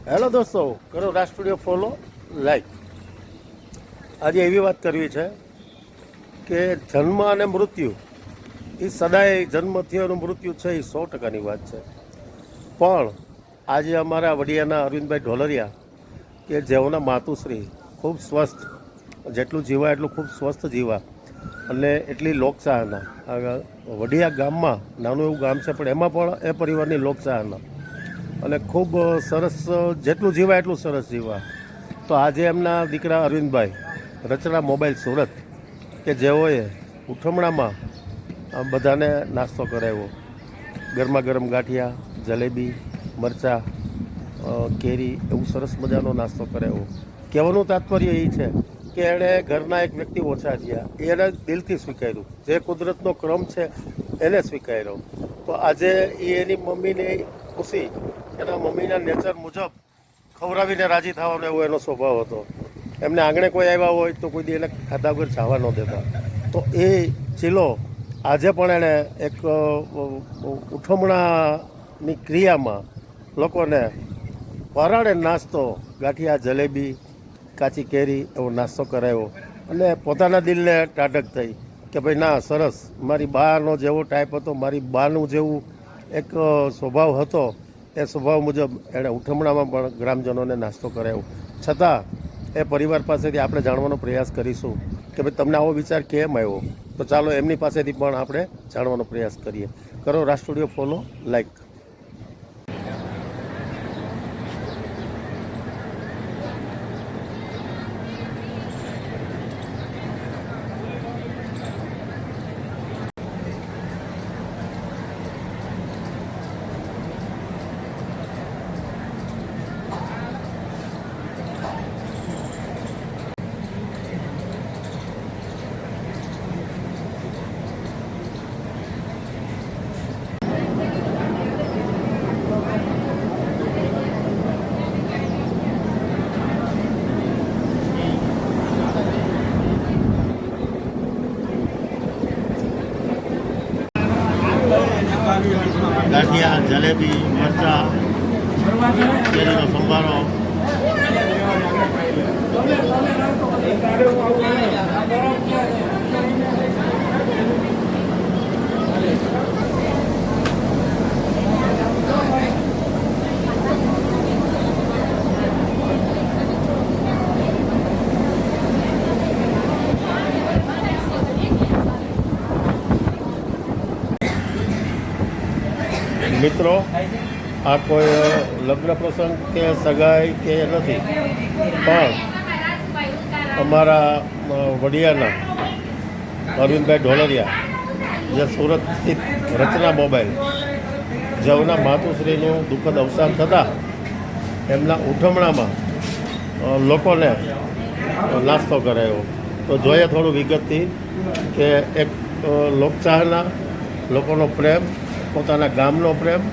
Hello દોસ્તો, કરો રાજ studio follow like. આજે એવી વાત કરવી છે કે જન્મ અને મૃત્યુ એ સદાય જન્મથી અને મૃત્યુ છે એ 100%ની વાત છે. પણ આજે અમારા વડિયાના અરવિંદભાઈ ઢોલરિયા કે જેઓના માતુશ્રી ખૂબ સ્વસ્થ, જેટલું જીવા એટલું ખૂબ સ્વસ્થ જીવા અને એટલી લોકચાહના વડિયા ગામમાં, નાનું એવું ગામ છે પણ એમાં પણ એ પરિવારની લોકચાહના અને ખૂબ સરસ, જેટલું જીવા એટલું સરસ જીવા. તો આજે એમના દીકરા અરવિંદભાઈ રચના મોબાઈલ સુરત કે જેઓએ ઉઠમણામાં બધાને નાસ્તો કરાવ્યો, ગરમા ગરમ ગાંઠિયા, જલેબી, મરચાં, કેરી, એવું સરસ મજાનો નાસ્તો કરાવ્યો. કહેવાનું તાત્પર્ય એ છે કે એણે ઘરના એક વ્યક્તિ ઓછા થયા, એને દિલથી સ્વીકાર્યું, જે કુદરતનો ક્રમ છે એને સ્વીકાર્યો. તો આજે એ એની મમ્મીને ખુશી, એના મમ્મીના નેચર મુજબ ખવડાવીને રાજી થવાનો એવો એનો સ્વભાવ હતો. એમને આંગણે કોઈ આવ્યા હોય તો કોઈ દી એને ખાધા વગર જવા ન દેતા. તો એ ચીલો આજે પણ એણે એક ઉઠમણાની ક્રિયામાં લોકોને પરાણે નાસ્તો, ગાંઠિયા, જલેબી, કાચી કેરી એવો નાસ્તો કરાવ્યો અને પોતાના દિલને ટાઢક થઈ કે ભાઈ ના, સરસ, મારી બાનો જેવો ટાઈપ હતો, મારી બાનું જેવું એક સ્વભાવ હતો, એ સ્વભાવ મુજબ એણે ઉઠમણામાં પણ ગ્રામજનોને નાસ્તો કરાવ્યો. છતાં એ પરિવાર પાસેથી આપણે જાણવાનો પ્રયાસ કરીશું કે ભાઈ તમને આવો વિચાર કેમ આવ્યો. તો ચાલો એમની પાસેથી પણ આપણે જાણવાનો પ્રયાસ કરીએ. કરો રાજ સ્ટુડિયો ફોલો લાઈક. ગાંઠિયા, જલેબી, મરચાં, કેરીનો સંભારો. મિત્રો, આ કોઈ લગ્ન પ્રસંગ કે સગાઈ કે નથી, પણ અમારા વડિયાના અરવિંદભાઈ ઢોલરિયા, જે સુરત સ્થિત રચના મોબાઈલ, જેઓના માતુશ્રીનું દુઃખદ અવસાન થતાં એમના ઉઠમણામાં લોકોને નાસ્તો કરાયો. તો જોઈએ થોડું વિગતથી કે એક લોકચાહના, લોકોનો પ્રેમ, પોતાના ગામનો પ્રેમ,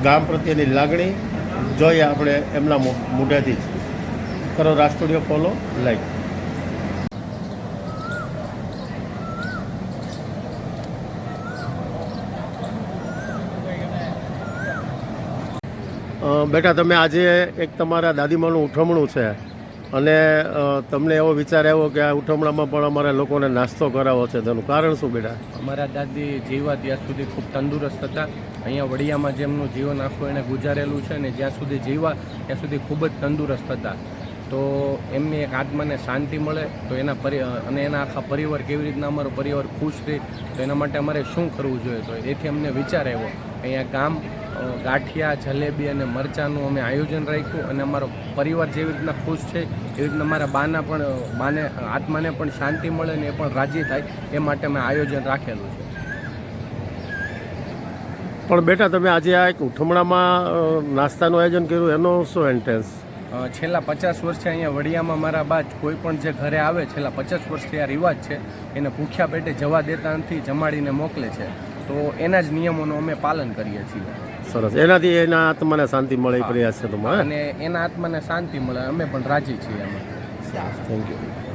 ગામ પ્રત્યેની લાગણી જોઈએ આપણે એમના મોઢેથી જ. કરો રાજ સ્ટુડિયો ફોલો લાઈક. બેટા, તમે આજે એક તમારા દાદીમાનું ઉઠમણું છે અને તમને એવો વિચાર આવ્યો કે આ ઉઠમણામાં પણ અમારે લોકોને નાસ્તો કરાવવો છે, તેનું કારણ શું બેટા? અમારા દાદી જીવા ત્યાં સુધી ખૂબ તંદુરસ્ત હતા. અહીંયા વડિયામાં જેમનું જીવન આખું એણે ગુજારેલું છે ને જ્યાં સુધી જીવા ત્યાં સુધી ખૂબ જ તંદુરસ્ત હતા. તો એમની એક આત્માને શાંતિ મળે તો અને એના આખા પરિવાર, કેવી રીતના અમારો પરિવાર ખુશ રહે, તો એના માટે અમારે શું કરવું જોઈએ. તો એથી અમને વિચાર આવ્યો, અહીંયા ગાંઠિયા, જલેબી અને મરચાંનું અમે આયોજન રાખ્યું અને અમારો પરિવાર જેવી રીતના ખુશ છે એવી રીતના અમારા બાને આત્માને પણ શાંતિ મળે ને એ પણ રાજી થાય, એ માટે અમે આયોજન રાખેલું છે. પણ બેટા, તમે આજે આ એક ઉઠમણામાં નાસ્તાનું આયોજન કર્યું, એનો શું ઇન્ટેન્સ? છેલ્લા 50 વર્ષથી અહીંયા વડિયામાં મારા બા કોઈ પણ જે ઘરે આવે, છેલ્લા 50 વર્ષથી આ રિવાજ છે, એને ભૂખ્યા પેટે જવા દેતા નથી, જમાડીને મોકલે છે. તો એના જ નિયમોનું અમે પાલન કરીએ છીએ. સરસ, એનાથી એના આત્માને શાંતિ મળે એ પ્રયાસ છે તમારે, અને એના આત્માને શાંતિ મળે, અમે પણ રાજી છીએ એમાં. Thank you.